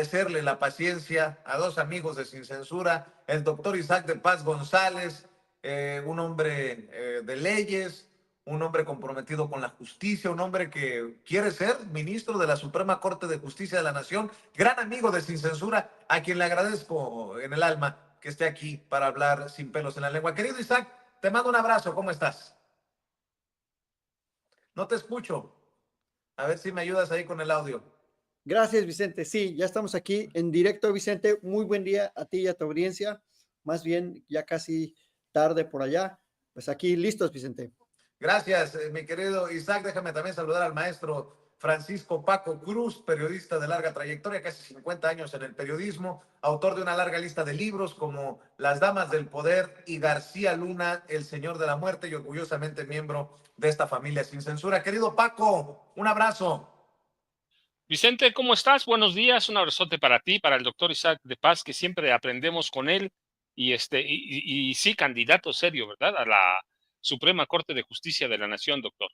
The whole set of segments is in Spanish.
agradecerle la paciencia a dos amigos de Sin Censura, el doctor Isaac de Paz González, un hombre de leyes, un hombre comprometido con la justicia, un hombre que quiere ser ministro de la Suprema Corte de Justicia de la Nación, gran amigo de Sin Censura, a quien le agradezco en el alma que esté aquí para hablar sin pelos en la lengua. Querido Isaac, te mando un abrazo, ¿cómo estás? No te escucho. A ver si me ayudas ahí con el audio. Gracias, Vicente. Sí, ya estamos aquí en directo, Vicente. Muy buen día a ti y a tu audiencia. Más bien, ya casi tarde por allá. Pues aquí listos, Vicente. Gracias, mi querido Isaac. Déjame también saludar al maestro Francisco Paco Cruz, periodista de larga trayectoria, casi 50 años en el periodismo, autor de una larga lista de libros como Las Damas del Poder y García Luna, El Señor de la Muerte, y orgullosamente miembro de esta familia Sin Censura. Querido Paco, un abrazo. Vicente, ¿cómo estás? Buenos días, un abrazote para ti, para el doctor Isaac de Paz, que siempre aprendemos con él, y sí, candidato serio, ¿verdad? A la Suprema Corte de Justicia de la Nación, doctor.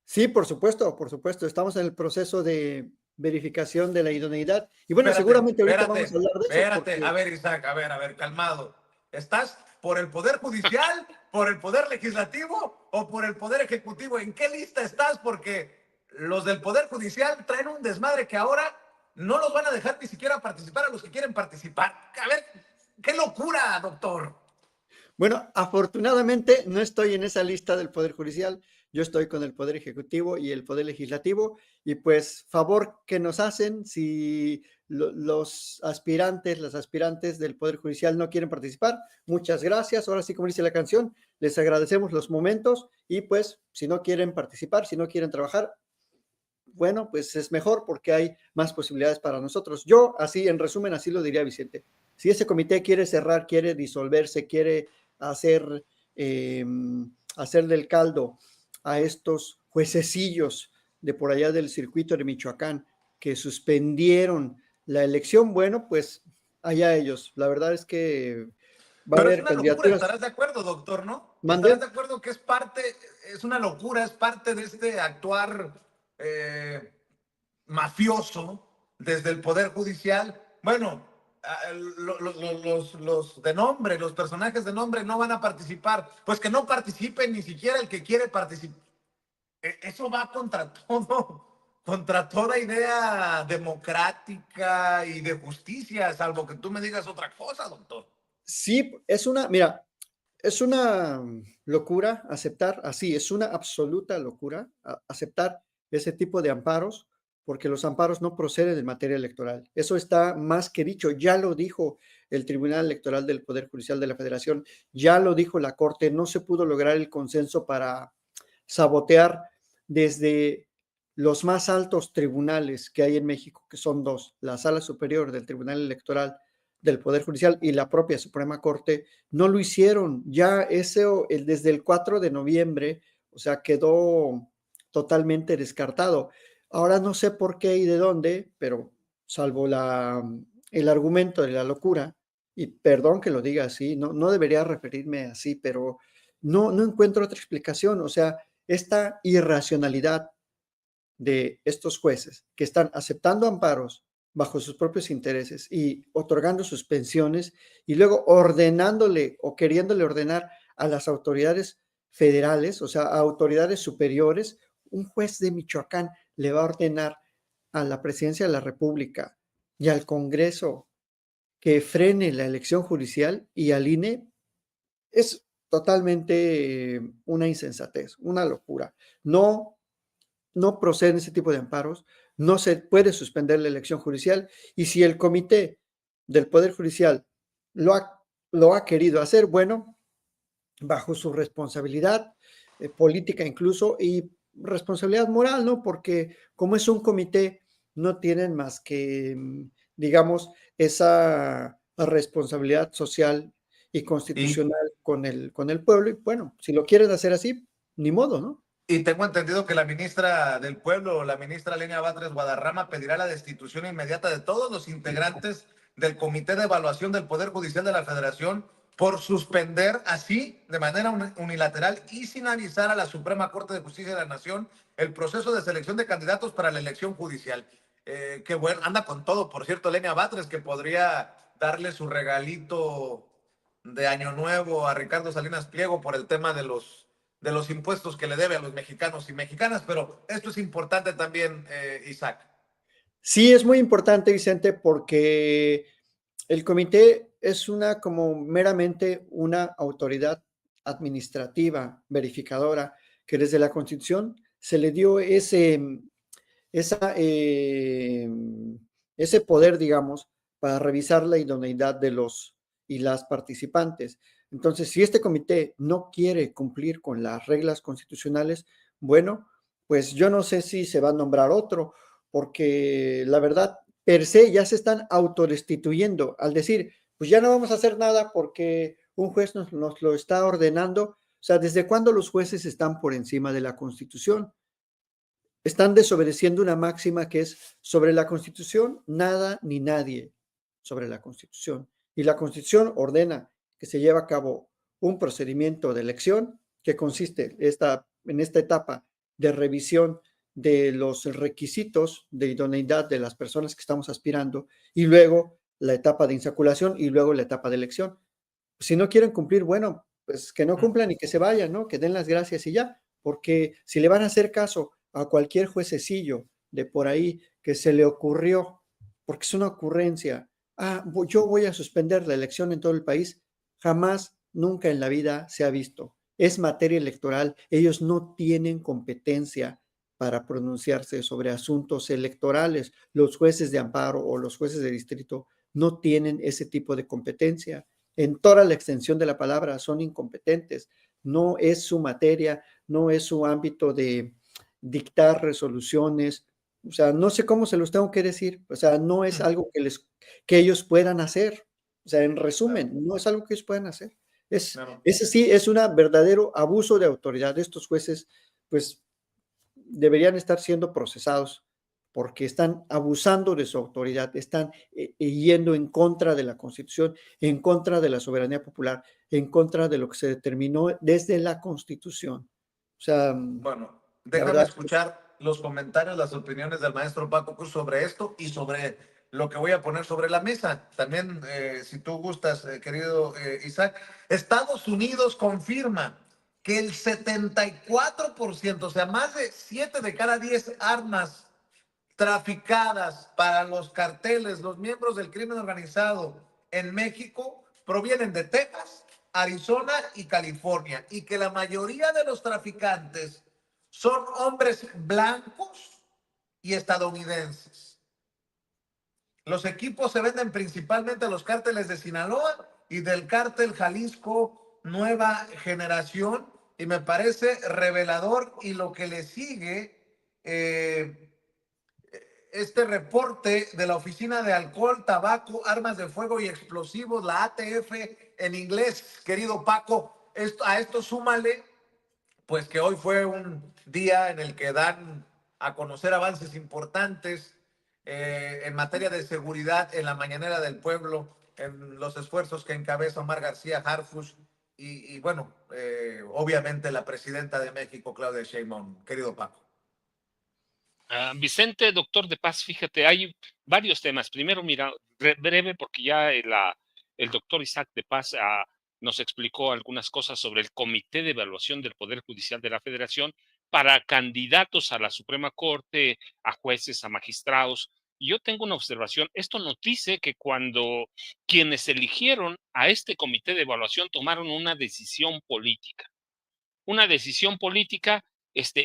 Sí, por supuesto, por supuesto. Estamos en el proceso de verificación de la idoneidad. Y bueno, seguramente ahorita vamos a hablar de eso. Porque... A ver, Isaac, a ver, calmado. ¿Estás por el Poder Judicial, por el Poder Legislativo o por el Poder Ejecutivo? ¿En qué lista estás? Porque los del Poder Judicial traen un desmadre que ahora no los van a dejar ni siquiera participar a los que quieren participar. A ver, qué locura, doctor. Bueno, afortunadamente no estoy en esa lista del Poder Judicial. Yo estoy con el Poder Ejecutivo y el Poder Legislativo. Y pues, favor que nos hacen si los aspirantes, las aspirantes del Poder Judicial no quieren participar. Muchas gracias. Ahora sí, como dice la canción, les agradecemos los momentos. Y pues, si no quieren participar, si no quieren trabajar, bueno, pues es mejor porque hay más posibilidades para nosotros. Yo, así, en resumen, así lo diría Vicente. Si ese comité quiere cerrar, quiere disolverse, quiere hacer, hacer del caldo a estos juececillos de por allá del circuito de Michoacán que suspendieron la elección, bueno, pues allá ellos. La verdad es que va a Pero es haber una locura, candidaturas. estarás de acuerdo, doctor, ¿no? ¿Mande? Estarás de acuerdo que es parte, es una locura, es parte de este actuar mafioso desde el Poder Judicial. Bueno, los de nombre, los personajes de nombre no van a participar. Pues que no participen ni siquiera el que quiere participar. Eso va contra todo, contra toda idea democrática y de justicia, salvo que tú me digas otra cosa, doctor. Sí, es una, mira, es una locura aceptar, así, es una absoluta locura aceptar ese tipo de amparos, porque los amparos no proceden en materia electoral. Eso está más que dicho, ya lo dijo el Tribunal Electoral del Poder Judicial de la Federación, ya lo dijo la Corte, no se pudo lograr el consenso para sabotear desde los más altos tribunales que hay en México, que son dos, la Sala Superior del Tribunal Electoral del Poder Judicial y la propia Suprema Corte, no lo hicieron. Ya eso desde el 4 de noviembre, o sea, quedó totalmente descartado. Ahora no sé por qué y de dónde, pero salvo el argumento de la locura, y perdón que lo diga así, no debería referirme así, pero no encuentro otra explicación. O sea, esta irracionalidad de estos jueces que están aceptando amparos bajo sus propios intereses y otorgando suspensiones y luego ordenándole o queriéndole ordenar a las autoridades federales, o sea, a autoridades superiores, un juez de Michoacán le va a ordenar a la presidencia de la República y al Congreso que frene la elección judicial y al INE. Es totalmente una insensatez, una locura. No proceden ese tipo de amparos, no se puede suspender la elección judicial y si el comité del Poder Judicial lo ha querido hacer, bueno, bajo su responsabilidad política incluso y responsabilidad moral, ¿no? Porque como es un comité, no tienen más que, digamos, esa responsabilidad social y Y, constitucional con el pueblo y bueno, si lo quieren hacer así, ni modo, ¿no? y tengo entendido que la ministra del Pueblo, la ministra Lenia Batres Guadarrama, pedirá la destitución inmediata de todos los integrantes del Comité de Evaluación del Poder Judicial de la Federación por suspender así, de manera unilateral y sin avisar a la Suprema Corte de Justicia de la Nación, el proceso de selección de candidatos para la elección judicial. qué bueno, anda con todo. Por cierto, Lenia Batres, que podría darle su regalito de Año Nuevo a Ricardo Salinas Pliego por el tema de los impuestos que le debe a los mexicanos y mexicanas, pero esto es importante también, Isaac. Sí, es muy importante, Vicente, porque el comité es una como meramente una autoridad administrativa, verificadora, que desde la Constitución se le dio esa, ese poder, digamos, para revisar la idoneidad de los y las participantes. Entonces, si este comité no quiere cumplir con las reglas constitucionales, bueno, pues yo no sé si se va a nombrar otro, porque la verdad, per se ya se están autodestituyendo al decir, pues ya no vamos a hacer nada porque un juez nos lo está ordenando. O sea, ¿desde cuándo los jueces están por encima de la Constitución? Están desobedeciendo una máxima que es sobre la Constitución, nada ni nadie sobre la Constitución. Y la Constitución ordena que se lleve a cabo un procedimiento de elección que consiste en esta etapa de revisión de los requisitos de idoneidad de las personas que estamos aspirando y luego la etapa de insaculación y luego la etapa de elección. Si no quieren cumplir, bueno, pues que no cumplan y que se vayan, ¿no? Que den las gracias y ya, porque si le van a hacer caso a cualquier juececillo de por ahí que se le ocurrió, porque es una ocurrencia, yo voy a suspender la elección en todo el país, jamás, nunca en la vida se ha visto. Es materia electoral, ellos no tienen competencia para pronunciarse sobre asuntos electorales. Los jueces de amparo o los jueces de distrito no tienen ese tipo de competencia. En toda la extensión de la palabra son incompetentes. No es su materia, no es su ámbito de dictar resoluciones. O sea, no sé cómo se los tengo que decir. O sea, no es algo que ellos puedan hacer. O sea, en resumen, no es algo que ellos puedan hacer. Ese sí es un verdadero abuso de autoridad. Estos jueces, pues, deberían estar siendo procesados porque están abusando de su autoridad, están yendo en contra de la Constitución, en contra de la soberanía popular, en contra de lo que se determinó desde la Constitución. O sea, Bueno, la déjame verdad, escuchar los comentarios, las opiniones del maestro Paco Cruz sobre esto y sobre lo que voy a poner sobre la mesa. También, si tú gustas, querido Isaac, Estados Unidos confirma que el 74%, o sea, más de 7 de cada 10 armas traficadas para los carteles, los miembros del crimen organizado en México, provienen de Texas, Arizona y California, y que la mayoría de los traficantes son hombres blancos y estadounidenses. Los equipos se venden principalmente a los cárteles de Sinaloa y del cártel Jalisco Nueva Generación, y me parece revelador. Y lo que le sigue, este reporte de la Oficina de Alcohol, Tabaco, Armas de Fuego y Explosivos, la ATF en inglés, querido Paco, a esto súmale, pues que hoy fue un día en el que dan a conocer avances importantes en materia de seguridad en la mañanera del pueblo, en los esfuerzos que encabeza Omar García Harfuch y bueno, obviamente la presidenta de México, Claudia Sheinbaum, querido Paco. Vicente, doctor de Paz, fíjate, hay varios temas. Primero, mira, breve, porque ya el doctor Isaac de Paz nos explicó algunas cosas sobre el Comité de Evaluación del Poder Judicial de la Federación para candidatos a la Suprema Corte, a jueces, a magistrados. Y yo tengo una observación. Esto nos dice que cuando quienes eligieron a este Comité de Evaluación tomaron una decisión política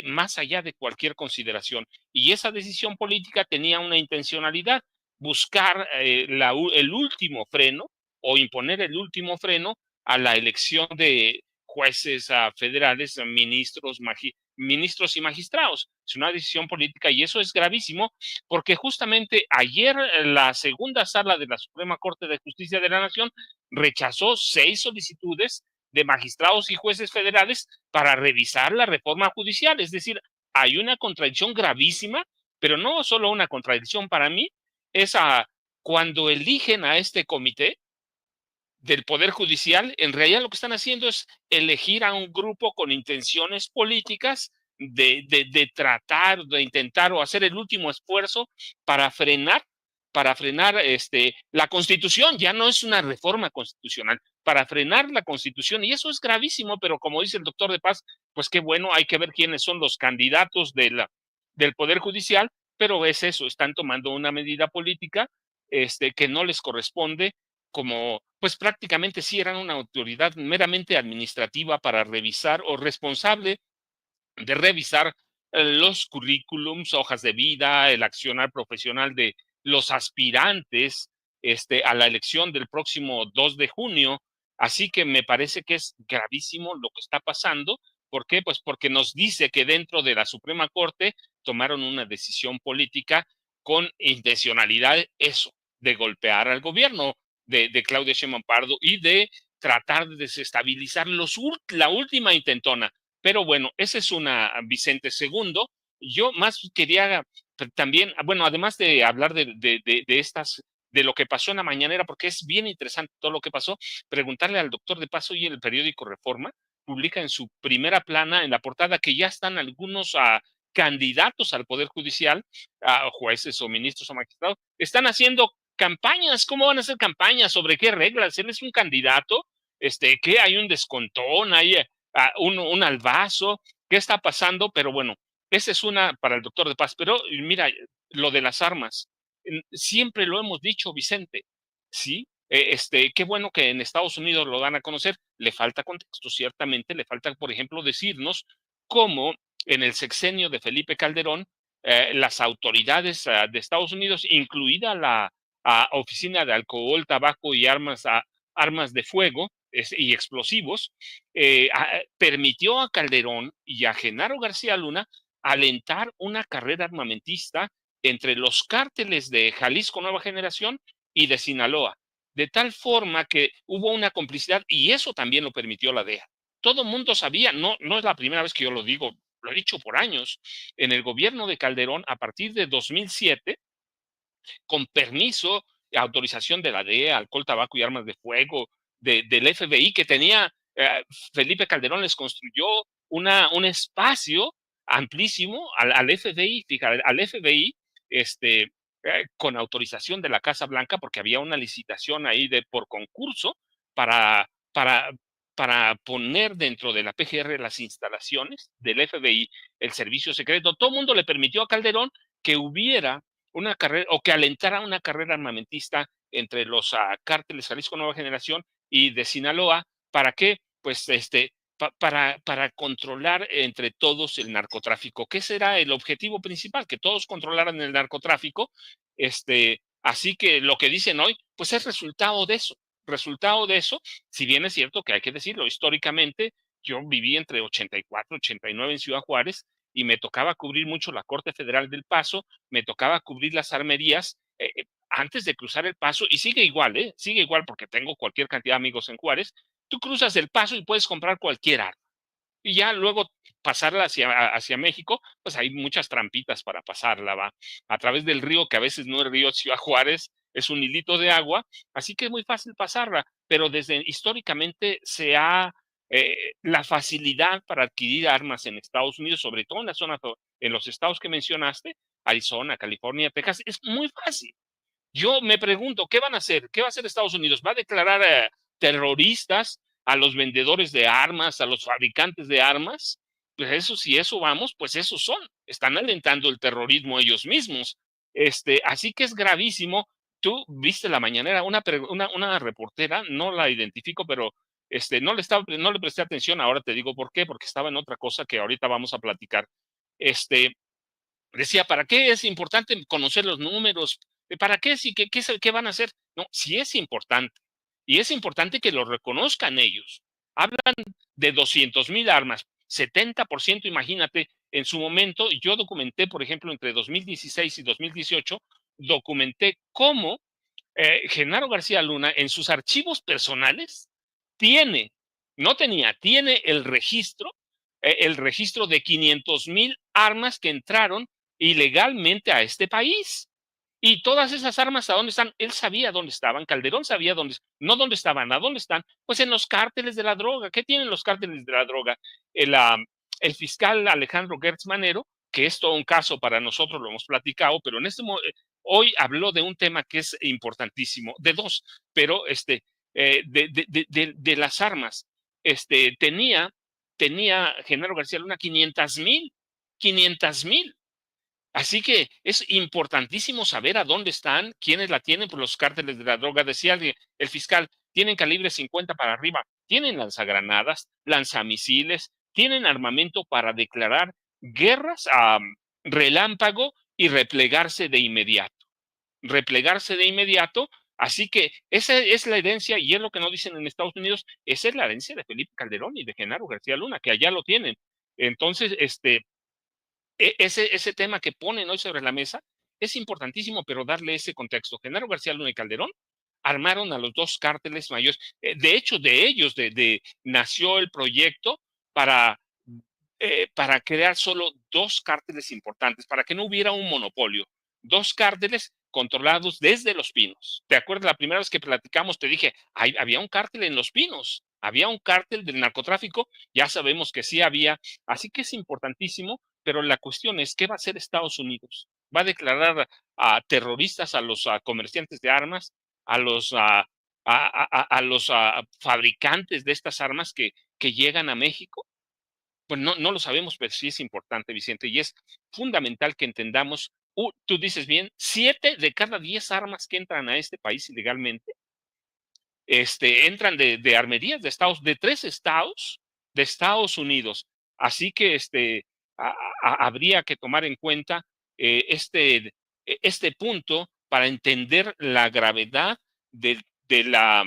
más allá de cualquier consideración. Y esa decisión política tenía una intencionalidad, buscar el último freno o imponer el último freno a la elección de jueces federales, ministros y magistrados. Es una decisión política y eso es gravísimo porque justamente ayer la segunda sala de la Suprema Corte de Justicia de la Nación rechazó 6 solicitudes de magistrados y jueces federales para revisar la reforma judicial. Es decir, hay una contradicción gravísima, pero no solo una contradicción para mí, es cuando eligen a este comité del Poder Judicial, en realidad lo que están haciendo es elegir a un grupo con intenciones políticas de tratar, de intentar o hacer el último esfuerzo para frenar la Constitución. Ya no es una reforma constitucional, para frenar la Constitución, y eso es gravísimo. Pero como dice el doctor de Paz, pues qué bueno, hay que ver quiénes son los candidatos del Poder Judicial, pero es eso, están tomando una medida política que no les corresponde, como pues prácticamente sí eran una autoridad meramente administrativa para revisar, o responsable de revisar los currículums, hojas de vida, el accionar profesional de los aspirantes a la elección del próximo 2 de junio. Así que me parece que es gravísimo lo que está pasando. ¿Por qué? Pues porque nos dice que dentro de la Suprema Corte tomaron una decisión política con intencionalidad, eso, de golpear al gobierno de Claudia Sheinbaum Pardo y de tratar de desestabilizar la última intentona. Pero bueno, esa es una, Vicente. Segundo, yo más quería también, bueno, además de hablar de lo que pasó en la mañanera, porque es bien interesante todo lo que pasó, preguntarle al doctor de Paso. Y el periódico Reforma publica en su primera plana, en la portada, que ya están algunos candidatos al Poder Judicial, jueces o ministros o magistrados, están haciendo campañas. ¿Cómo van a hacer campañas? ¿Sobre qué reglas? Él es un candidato, ¿qué? Hay un descontón, hay un albazo, ¿qué está pasando? Pero bueno, esa es una para el doctor de Paz. Pero mira, lo de las armas, siempre lo hemos dicho, Vicente, ¿sí? Qué bueno que en Estados Unidos lo dan a conocer. Le falta contexto, ciertamente, le falta, por ejemplo, decirnos cómo en el sexenio de Felipe Calderón, las autoridades de Estados Unidos, incluida la Oficina de Alcohol, Tabaco y Armas de Fuego y Explosivos, permitió a Calderón y a Genaro García Luna alentar una carrera armamentista entre los cárteles de Jalisco Nueva Generación y de Sinaloa, de tal forma que hubo una complicidad, y eso también lo permitió la DEA. Todo el mundo sabía, no es la primera vez que yo lo digo, lo he dicho por años, en el gobierno de Calderón, a partir de 2007, con permiso, autorización de la DEA, alcohol, tabaco y armas de fuego, del FBI, que tenía, Felipe Calderón les construyó un espacio amplísimo al FBI, fíjate, al FBI, con autorización de la Casa Blanca, porque había una licitación ahí por concurso para, para, para poner dentro de la PGR las instalaciones del FBI, el servicio secreto. Todo el mundo le permitió a Calderón que hubiera una carrera, o que alentara una carrera armamentista entre los cárteles Jalisco Nueva Generación y de Sinaloa. ¿Para qué? Pues para controlar entre todos el narcotráfico, que será el objetivo principal, que todos controlaran el narcotráfico. Así que lo que dicen hoy, pues es resultado de eso, si bien es cierto que hay que decirlo, históricamente yo viví entre 84 y 89 en Ciudad Juárez, y me tocaba cubrir mucho la Corte Federal del Paso, me tocaba cubrir las armerías antes de cruzar el Paso, y sigue igual, sigue igual, porque tengo cualquier cantidad de amigos en Juárez. Tú cruzas el Paso y puedes comprar cualquier arma, y ya luego pasarla hacia México, pues hay muchas trampitas para pasarla, va a través del río, que a veces no es río Ciudad Juárez, es un hilito de agua, así que es muy fácil pasarla. Pero desde históricamente la facilidad para adquirir armas en Estados Unidos, sobre todo en los estados que mencionaste, Arizona, California, Texas, es muy fácil. Yo me pregunto, ¿qué van a hacer? ¿Qué va a hacer Estados Unidos? ¿Va a declarar terroristas a los vendedores de armas, a los fabricantes de armas? Pues eso, si eso vamos, pues esos están alentando el terrorismo ellos mismos. Así que es gravísimo. Tú viste la mañanera, una reportera, no la identifico, pero no le presté atención. Ahora te digo por qué, porque estaba en otra cosa que ahorita vamos a platicar. Decía, ¿para qué es importante conocer los números? ¿Para qué? ¿Qué van a hacer? No, sí es importante. Y es importante que lo reconozcan ellos. Hablan de 200,000 armas, 70%, imagínate. En su momento, yo documenté, por ejemplo, entre 2016 y 2018, documenté cómo Genaro García Luna en sus archivos personales tiene el registro de 500,000 armas que entraron ilegalmente a este país. Y todas esas armas, ¿a dónde están? Él sabía dónde estaban, Calderón sabía no dónde estaban, ¿a dónde están? Pues en los cárteles de la droga. ¿Qué tienen los cárteles de la droga? el fiscal Alejandro Gertz Manero, que es todo un caso para nosotros, lo hemos platicado, pero hoy habló de un tema que es importantísimo, de dos, pero de las armas. Tenía Genaro García Luna 500,000. Así que es importantísimo saber a dónde están, quiénes la tienen por los cárteles de la droga. Decía el fiscal, tienen calibre 50 para arriba, tienen lanzagranadas, lanzamisiles, tienen armamento para declarar guerras a relámpago y replegarse de inmediato. Así que esa es la herencia, y es lo que nos dicen en Estados Unidos, esa es la herencia de Felipe Calderón y de Genaro García Luna, que allá lo tienen. Entonces, ese tema que ponen hoy sobre la mesa es importantísimo, pero darle ese contexto. Genaro García Luna y Calderón armaron a los dos cárteles mayores. De hecho, de ellos nació el proyecto para crear solo dos cárteles importantes, para que no hubiera un monopolio. Dos cárteles controlados desde Los Pinos. ¿Te acuerdas la primera vez que platicamos? Te dije, había un cártel en Los Pinos, había un cártel del narcotráfico, ya sabemos que sí había, así que es importantísimo, pero la cuestión es, ¿qué va a hacer Estados Unidos? ¿Va a declarar a terroristas a los comerciantes de armas, a los fabricantes de estas armas que llegan a México? Pues no lo sabemos, pero sí es importante, Vicente, y es fundamental que entendamos, tú dices bien, 7 de cada 10 armas que entran a este país ilegalmente, entran de armerías de 3 estados de Estados Unidos. Así que habría que tomar en cuenta este punto para entender la gravedad de, de la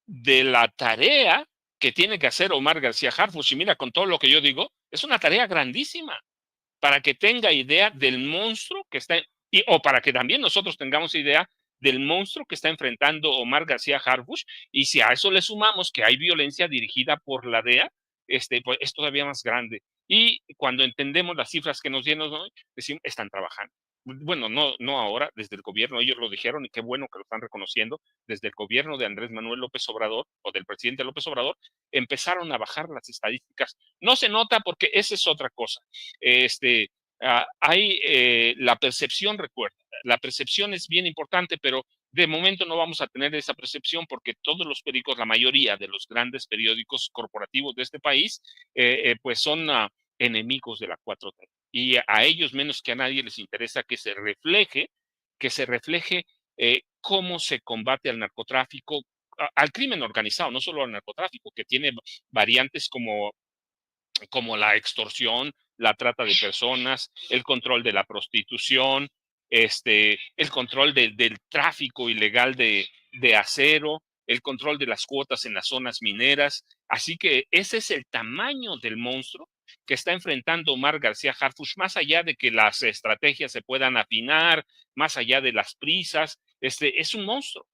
de la tarea que tiene que hacer Omar García Harfuch. Y mira, con todo lo que yo digo, es una tarea grandísima para que tenga idea del monstruo que está, o para que también nosotros tengamos idea del monstruo que está enfrentando Omar García Harfuch. Y si a eso le sumamos que hay violencia dirigida por la DEA, pues es todavía más grande. Y cuando entendemos las cifras que nos dieron hoy, decimos, están trabajando. Bueno, no ahora, desde el gobierno, ellos lo dijeron y qué bueno que lo están reconociendo, desde el gobierno de Andrés Manuel López Obrador o del presidente López Obrador, empezaron a bajar las estadísticas. No se nota porque esa es otra cosa. Hay la percepción, recuerda, la percepción es bien importante, pero de momento no vamos a tener esa percepción porque todos los periódicos, la mayoría de los grandes periódicos corporativos de este país, pues son enemigos de la 4T. Y a ellos menos que a nadie les interesa que se refleje cómo se combate al narcotráfico, al crimen organizado, no solo al narcotráfico, que tiene variantes como la extorsión, la trata de personas, el control de la prostitución, el control del tráfico ilegal de acero, el control de las cuotas en las zonas mineras. Así que ese es el tamaño del monstruo que está enfrentando Omar García Harfuch, más allá de que las estrategias se puedan afinar, más allá de las prisas, es un monstruo,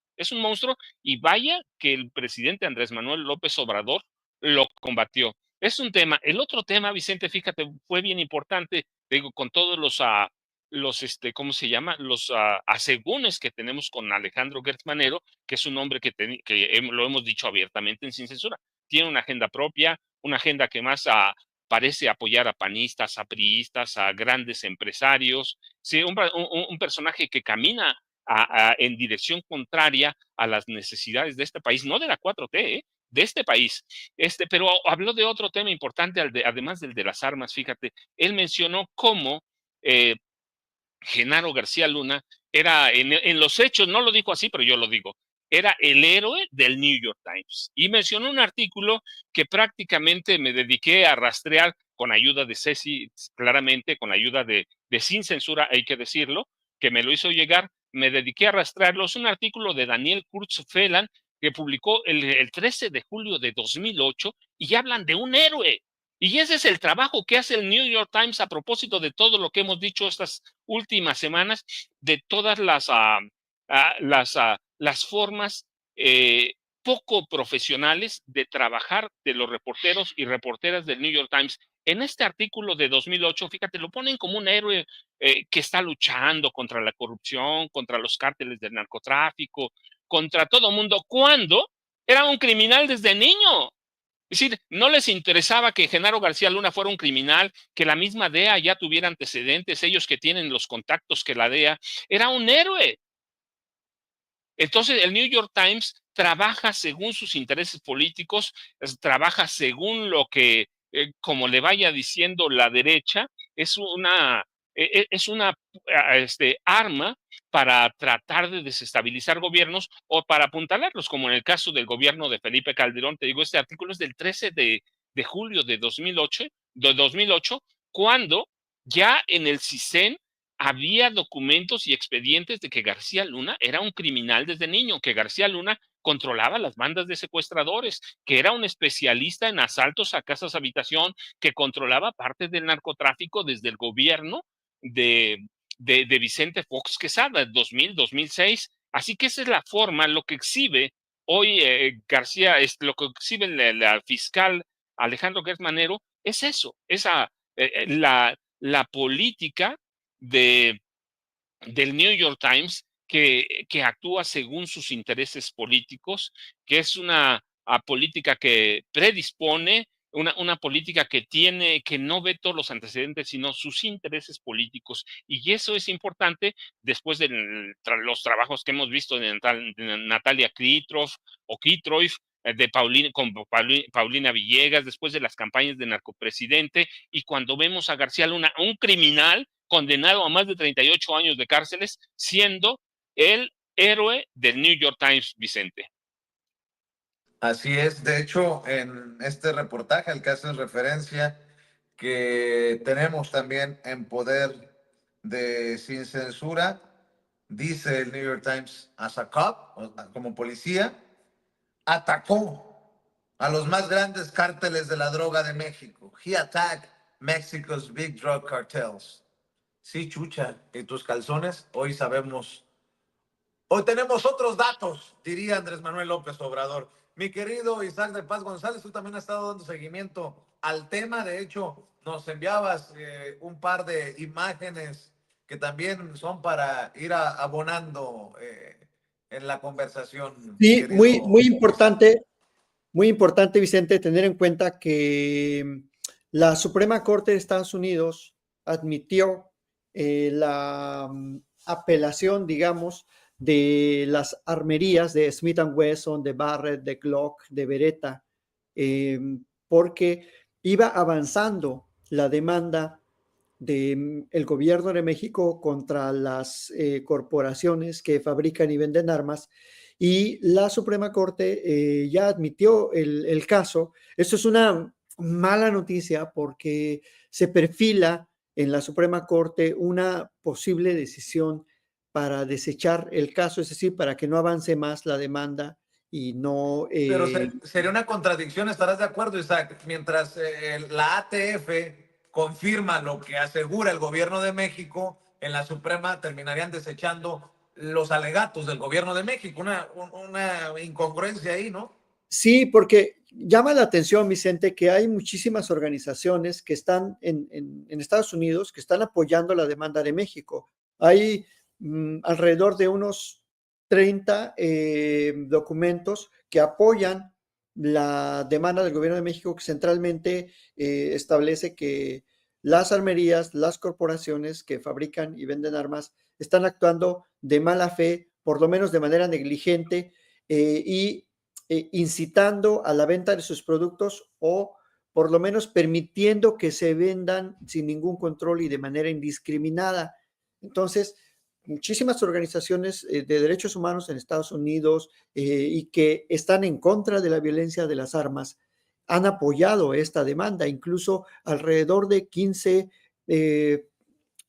y vaya que el presidente Andrés Manuel López Obrador lo combatió. Es un tema. El otro tema, Vicente, fíjate, fue bien importante, digo, con todos ¿cómo se llama? Los asegúnes que tenemos con Alejandro Gertz Manero, que es un hombre que lo hemos dicho abiertamente en Sin Censura. Tiene una agenda propia, una agenda que más parece apoyar a panistas, a priistas, a grandes empresarios. Sí, un personaje que camina en dirección contraria a las necesidades de este país, no de la 4T, de este país. Pero habló de otro tema importante, además del de las armas, fíjate, él mencionó cómo Genaro García Luna era, en los hechos, no lo dijo así, pero yo lo digo, era el héroe del New York Times. Y mencionó un artículo que prácticamente me dediqué a rastrear con ayuda de Ceci, claramente, con ayuda de Sin Censura, hay que decirlo, que me lo hizo llegar, me dediqué a rastrearlo. Es un artículo de Daniel Kurtz-Phelan que publicó el 13 de julio de 2008 y hablan de un héroe. Y ese es el trabajo que hace el New York Times a propósito de todo lo que hemos dicho estas últimas semanas, de todas las formas poco profesionales de trabajar de los reporteros y reporteras del New York Times. En este artículo de 2008, fíjate, lo ponen como un héroe que está luchando contra la corrupción, contra los cárteles del narcotráfico, contra todo mundo, cuando era un criminal desde niño. Es decir, no les interesaba que Genaro García Luna fuera un criminal, que la misma DEA ya tuviera antecedentes, ellos que tienen los contactos que la DEA, era un héroe. Entonces, el New York Times trabaja según sus intereses políticos, trabaja según lo que, como le vaya diciendo la derecha, es una arma para tratar de desestabilizar gobiernos o para apuntalarlos, como en el caso del gobierno de Felipe Calderón. Te digo, este artículo es del 13 de julio de 2008, cuando ya en el CISEN había documentos y expedientes de que García Luna era un criminal desde niño, que García Luna controlaba las bandas de secuestradores, que era un especialista en asaltos a casas habitación, que controlaba parte del narcotráfico desde el gobierno de Vicente Fox Quesada, 2006. Así que esa es la forma, lo que exhibe hoy García, es lo que exhibe la fiscal Alejandro Gertz Manero, es eso, la política del New York Times que actúa según sus intereses políticos, que es una política que predispone, una política que no ve todos los antecedentes, sino sus intereses políticos. Y eso es importante después de los trabajos que hemos visto de Natalia Kitroff de Paulina Villegas, después de las campañas de narcopresidente, y cuando vemos a García Luna, un criminal condenado a más de 38 años de cárceles, siendo el héroe del New York Times, Vicente. Así es. De hecho, en este reportaje al que haces referencia, que tenemos también en poder de Sin Censura, dice el New York Times, as a cop, como policía, atacó a los más grandes cárteles de la droga de México. He attacked Mexico's big drug cartels. Sí, chucha, ¿y tus calzones? Hoy sabemos. Hoy tenemos otros datos, diría Andrés Manuel López Obrador. Mi querido Isaac de Paz González, tú también has estado dando seguimiento al tema. De hecho, nos enviabas un par de imágenes que también son para ir abonando en la conversación. Sí, muy importante, Vicente, tener en cuenta que la Suprema Corte de Estados Unidos admitió la apelación, digamos, de las armerías de Smith & Wesson, de Barrett, de Glock, de Beretta, porque iba avanzando la demanda del gobierno de México contra las corporaciones que fabrican y venden armas, y la Suprema Corte ya admitió el caso. Esto es una mala noticia porque se perfila en la Suprema Corte una posible decisión para desechar el caso, es decir, para que no avance más la demanda y no... Pero sería una contradicción, ¿estarás de acuerdo, Isaac? Mientras la ATF confirma lo que asegura el gobierno de México, en la Suprema terminarían desechando los alegatos del gobierno de México. Una incongruencia ahí, ¿no? Sí, porque llama la atención, Vicente, que hay muchísimas organizaciones que están en Estados Unidos que están apoyando la demanda de México. Hay alrededor de unos 30 documentos que apoyan la demanda del gobierno de México, que centralmente establece que las armerías, las corporaciones que fabrican y venden armas están actuando de mala fe, por lo menos de manera negligente, y incitando a la venta de sus productos, o por lo menos permitiendo que se vendan sin ningún control y de manera indiscriminada. Entonces, muchísimas organizaciones de derechos humanos en Estados Unidos y que están en contra de la violencia de las armas han apoyado esta demanda. Incluso alrededor de 15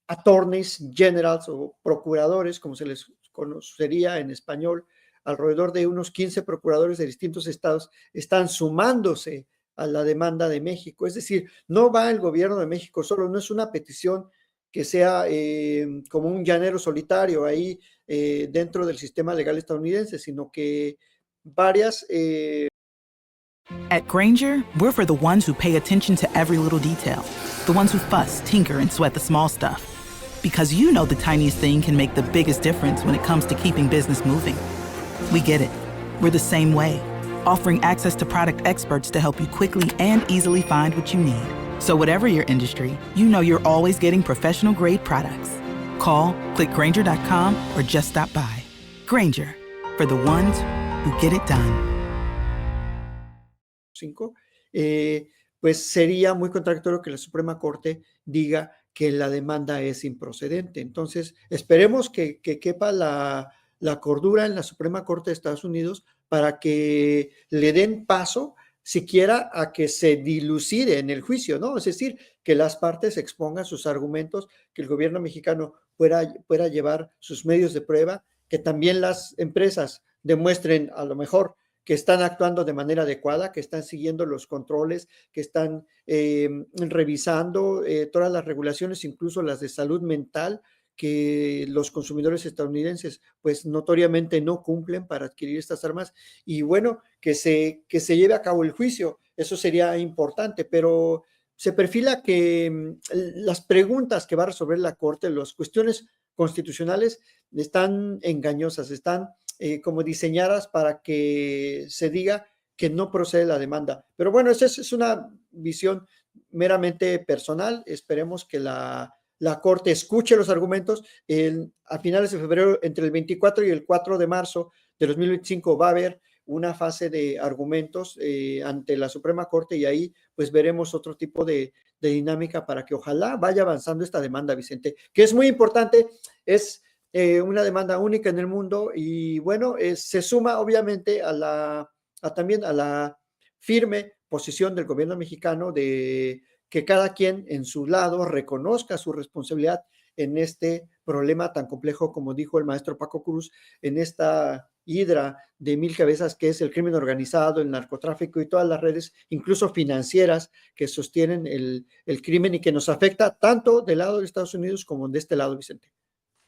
attorneys generals o procuradores, como se les conocería en español, alrededor de unos 15 procuradores de distintos estados están sumándose a la demanda de México. Es decir, no va el gobierno de México solo, no es una petición que sea como un llanero solitario ahí dentro del sistema legal estadounidense, sino que varias... At Grainger, we're for the ones who pay attention to every little detail. The ones who fuss, tinker, and sweat the small stuff. Because you know the tiniest thing can make the biggest difference when it comes to keeping business moving. We get it. We're the same way. offering access to product experts to help you quickly and easily find what you need. So whatever your industry, you know you're always getting professional-grade products. Call, click Grainger.com, or just stop by. Grainger, for the ones who get it done. 5, pues sería muy contradictorio que la Suprema Corte diga que la demanda es improcedente. Entonces, esperemos que quepa la cordura en la Suprema Corte de Estados Unidos para que le den paso siquiera a que se dilucide en el juicio, ¿no? Es decir, que las partes expongan sus argumentos, que el gobierno mexicano pueda llevar sus medios de prueba, que también las empresas demuestren a lo mejor que están actuando de manera adecuada, que están siguiendo los controles, que están revisando todas las regulaciones, incluso las de salud mental, que los consumidores estadounidenses pues notoriamente no cumplen para adquirir estas armas, y bueno, que se lleve a cabo el juicio. Eso sería importante, pero se perfila que las preguntas que va a resolver la Corte, las cuestiones constitucionales, están engañosas, están como diseñadas para que se diga que no procede la demanda. Pero bueno, esa es una visión meramente personal. Esperemos que la Corte escuche los argumentos. A finales de febrero, entre el 24 y el 4 de marzo de 2025, va a haber una fase de argumentos ante la Suprema Corte, y ahí pues veremos otro tipo de dinámica para que ojalá vaya avanzando esta demanda, Vicente, que es muy importante. Es una demanda única en el mundo, y bueno, se suma obviamente también a la firme posición del gobierno mexicano de que cada quien en su lado reconozca su responsabilidad en este problema tan complejo, como dijo el maestro Paco Cruz, en esta hidra de 1000 cabezas que es el crimen organizado, el narcotráfico y todas las redes, incluso financieras, que sostienen el crimen y que nos afecta tanto del lado de Estados Unidos como de este lado, Vicente.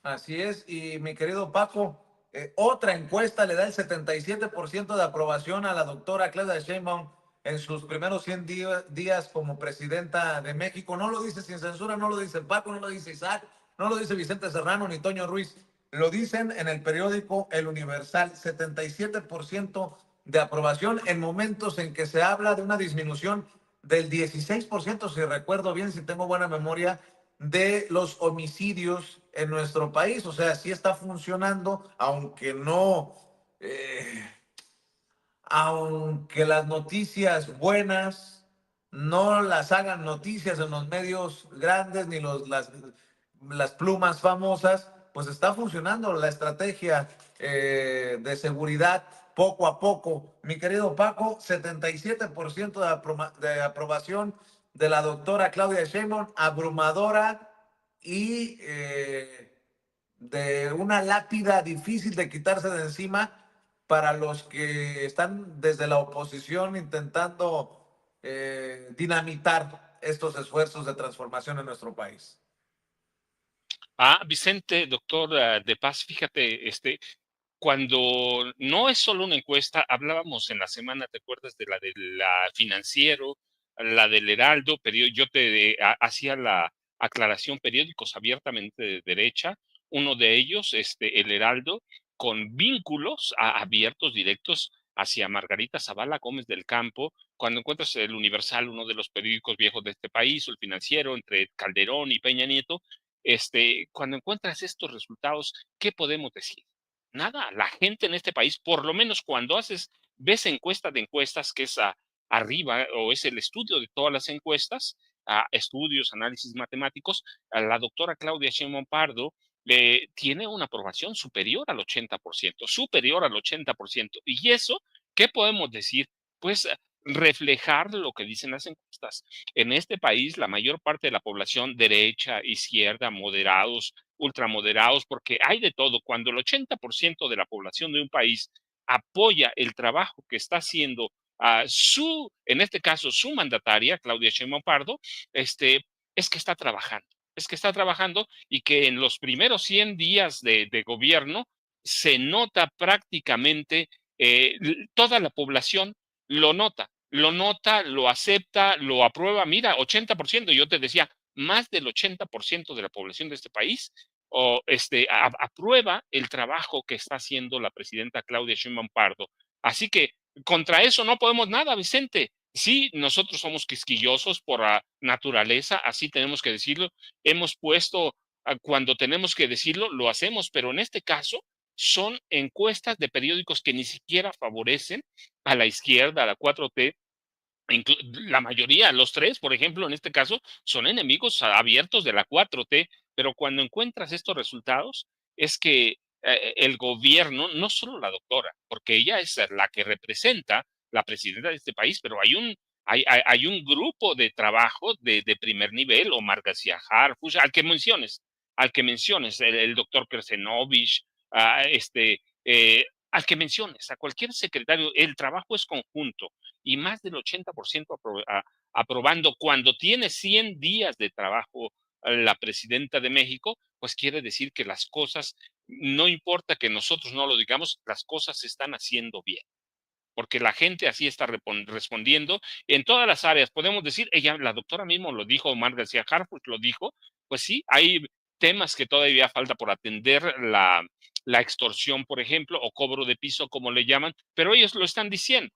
Así es, y mi querido Paco, otra encuesta le da el 77% de aprobación a la doctora Claudia Sheinbaum en sus primeros 100 días como presidenta de México. No lo dice Sin Censura, no lo dice Paco, no lo dice Isaac, no lo dice Vicente Serrano ni Toño Ruiz. Lo dicen en el periódico El Universal, 77% de aprobación en momentos en que se habla de una disminución del 16%, si recuerdo bien, si tengo buena memoria, de los homicidios en nuestro país. O sea, sí está funcionando, aunque las noticias buenas no las hagan noticias en los medios grandes ni las plumas famosas, pues está funcionando la estrategia de seguridad poco a poco. Mi querido Paco, 77% de aprobación de la doctora Claudia Sheinbaum, abrumadora y de una lápida difícil de quitarse de encima para los que están desde la oposición intentando dinamitar estos esfuerzos de transformación en nuestro país. Vicente, doctor de Paz, fíjate, cuando no es solo una encuesta, hablábamos en la semana, ¿te acuerdas de la Financiero, la del Heraldo? Yo te hacía la aclaración, periódicos abiertamente de derecha, uno de ellos, el Heraldo, con vínculos abiertos, directos hacia Margarita Zavala Gómez del Campo. Cuando encuentras el Universal, uno de los periódicos viejos de este país, o el Financiero, entre Calderón y Peña Nieto, cuando encuentras estos resultados, ¿qué podemos decir? Nada, la gente en este país, por lo menos cuando ves encuesta de encuestas, que es arriba, o es el estudio de todas las encuestas, estudios, análisis matemáticos, la doctora Claudia Sheinbaum Pardo tiene una aprobación superior al 80%, superior al 80%. Y eso, ¿qué podemos decir? Pues reflejar lo que dicen las encuestas. En este país, la mayor parte de la población, derecha, izquierda, moderados, ultramoderados, porque hay de todo. Cuando el 80% de la población de un país apoya el trabajo que está haciendo en este caso, su mandataria, Claudia Sheinbaum Pardo, es que está trabajando. Es que está trabajando, y que en los primeros 100 días de gobierno se nota prácticamente, toda la población lo nota, lo acepta, lo aprueba. Mira, 80%, yo te decía, más del 80% de la población de este país aprueba el trabajo que está haciendo la presidenta Claudia Sheinbaum Pardo. Así que contra eso no podemos nada, Vicente. Sí, nosotros somos quisquillosos por naturaleza, así tenemos que decirlo. Hemos puesto, cuando tenemos que decirlo, lo hacemos, pero en este caso son encuestas de periódicos que ni siquiera favorecen a la izquierda, a la 4T. La mayoría, los tres, por ejemplo, en este caso, son enemigos abiertos de la 4T, pero cuando encuentras estos resultados, es que el gobierno, no solo la doctora, porque ella es la que representa la presidenta de este país, pero hay un grupo de trabajo de primer nivel, Omar García Harfuch, al que menciones, el doctor Kersenovich, al que menciones, a cualquier secretario, el trabajo es conjunto y más del 80% aprobando cuando tiene 100 días de trabajo la presidenta de México, pues quiere decir que las cosas, no importa que nosotros no lo digamos, las cosas se están haciendo bien porque la gente así está respondiendo en todas las áreas. Podemos decir, ella, la doctora mismo lo dijo, Omar García Harfuch lo dijo, pues sí, hay temas que todavía falta por atender, la extorsión, por ejemplo, o cobro de piso, como le llaman, pero ellos lo están diciendo.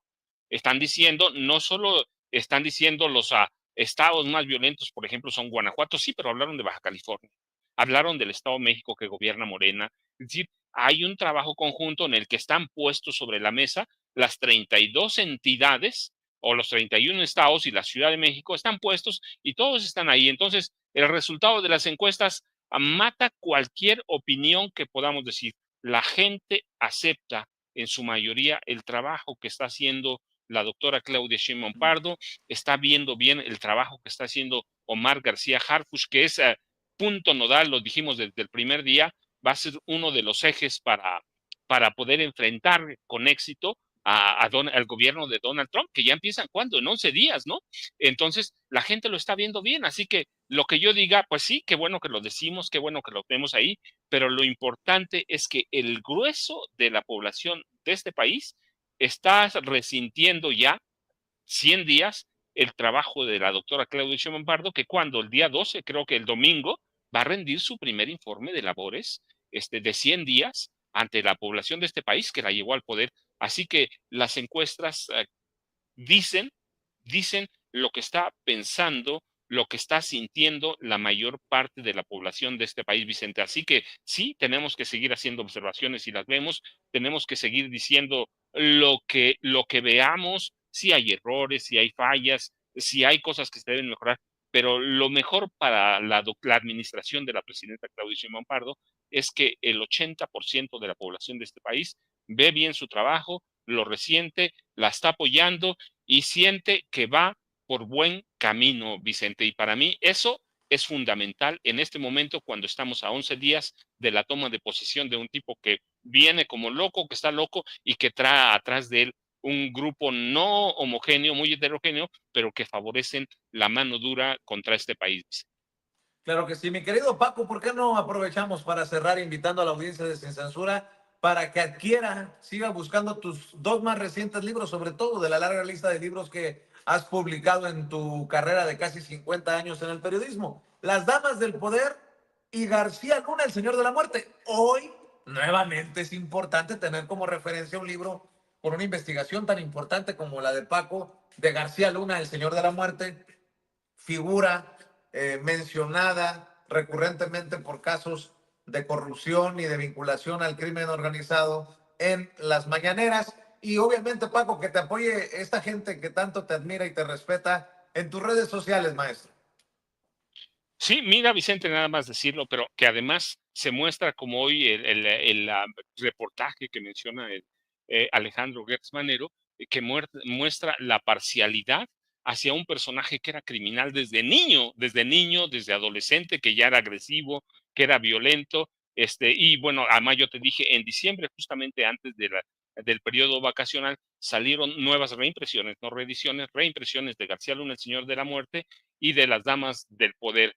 Están diciendo, no solo están diciendo los estados más violentos, por ejemplo, son Guanajuato, sí, pero hablaron de Baja California, hablaron del Estado de México que gobierna Morena. Es decir, hay un trabajo conjunto en el que están puestos sobre la mesa las 32 entidades o los 31 estados y la Ciudad de México están puestos y todos están ahí. Entonces, el resultado de las encuestas mata cualquier opinión que podamos decir. La gente acepta en su mayoría el trabajo que está haciendo la doctora Claudia Sheinbaum Pardo, está viendo bien el trabajo que está haciendo Omar García Harfuch, que es punto nodal, lo dijimos desde el primer día, va a ser uno de los ejes para poder enfrentar con éxito al gobierno de Donald Trump, que ya empiezan cuando, en 11 días, ¿no? Entonces, la gente lo está viendo bien, así que lo que yo diga, pues sí, qué bueno que lo decimos, qué bueno que lo vemos ahí, pero lo importante es que el grueso de la población de este país está resintiendo ya 100 días el trabajo de la doctora Claudia Sheinbaum Pardo, que cuando el día 12, creo que el domingo, va a rendir su primer informe de labores de 100 días ante la población de este país que la llevó al poder. Así que las encuestas dicen, dicen lo que está pensando, lo que está sintiendo la mayor parte de la población de este país, Vicente. Así que sí, tenemos que seguir haciendo observaciones y las vemos, tenemos que seguir diciendo lo que veamos, si hay errores, si hay fallas, si hay cosas que se deben mejorar, pero lo mejor para la administración de la presidenta Claudia Sheinbaum Pardo es que el 80% de la población de este país ve bien su trabajo, lo resiente, la está apoyando y siente que va por buen camino, Vicente. Y para mí eso es fundamental en este momento cuando estamos a 11 días de la toma de posesión de un tipo que viene como loco, que está loco y que trae atrás de él un grupo no homogéneo, muy heterogéneo, pero que favorecen la mano dura contra este país. Claro que sí, mi querido Paco, ¿por qué no aprovechamos para cerrar invitando a la audiencia de Sin Censura para que adquiera, siga buscando tus dos más recientes libros, sobre todo de la larga lista de libros que has publicado en tu carrera de casi 50 años en el periodismo? Las Damas del Poder y García Luna, El Señor de la Muerte. Hoy, nuevamente, es importante tener como referencia un libro con una investigación tan importante como la de Paco, de García Luna, El Señor de la Muerte, figura mencionada recurrentemente por casos de corrupción y de vinculación al crimen organizado en las mañaneras. Y obviamente, Paco, que te apoye esta gente que tanto te admira y te respeta en tus redes sociales, maestro. Sí, mira, Vicente, nada más decirlo, pero que además se muestra como hoy el reportaje que menciona Alejandro Gertz Manero, que muestra la parcialidad hacia un personaje que era criminal desde niño, desde adolescente, que ya era agresivo, que era violento. Y bueno, además yo te dije, en diciembre, justamente antes del periodo vacacional, salieron nuevas reimpresiones, no reediciones, reimpresiones de García Luna, El Señor de la Muerte, y de Las Damas del Poder.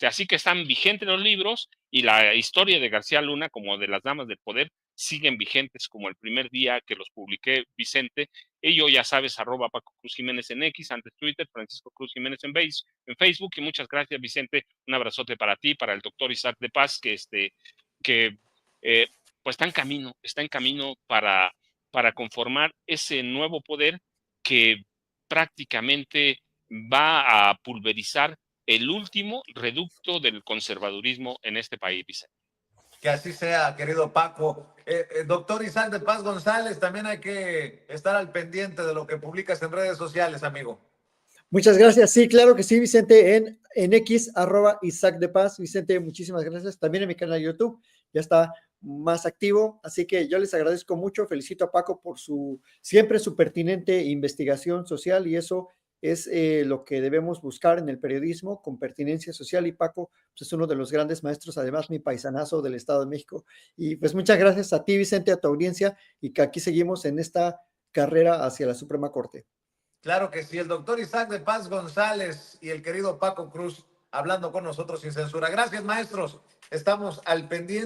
Así que están vigentes los libros y la historia de García Luna como de las Damas del Poder siguen vigentes como el primer día que los publiqué, Vicente. Y yo, ya sabes, @ Paco Cruz Jiménez en X, antes Twitter, Francisco Cruz Jiménez en Facebook. Y muchas gracias, Vicente. Un abrazote para ti, para el doctor Isaac de Paz, que pues está en camino para conformar ese nuevo poder que prácticamente va a pulverizar el último reducto del conservadurismo en este país, Vicente. Que así sea, querido Paco. Doctor Isaac de Paz González, también hay que estar al pendiente de lo que publicas en redes sociales, amigo. Muchas gracias. Sí, claro que sí, Vicente, en X, @Isaac de Paz. Vicente, muchísimas gracias. También en mi canal de YouTube ya está más activo, así que yo les agradezco mucho. Felicito a Paco por siempre su pertinente investigación social, y eso es lo que debemos buscar en el periodismo, con pertinencia social, y Paco pues, es uno de los grandes maestros, además mi paisanazo del Estado de México. Y pues muchas gracias a ti, Vicente, a tu audiencia, y que aquí seguimos en esta carrera hacia la Suprema Corte. Claro que sí, el doctor Isaac de Paz González y el querido Paco Cruz hablando con nosotros sin censura. Gracias, maestros. Estamos al pendiente.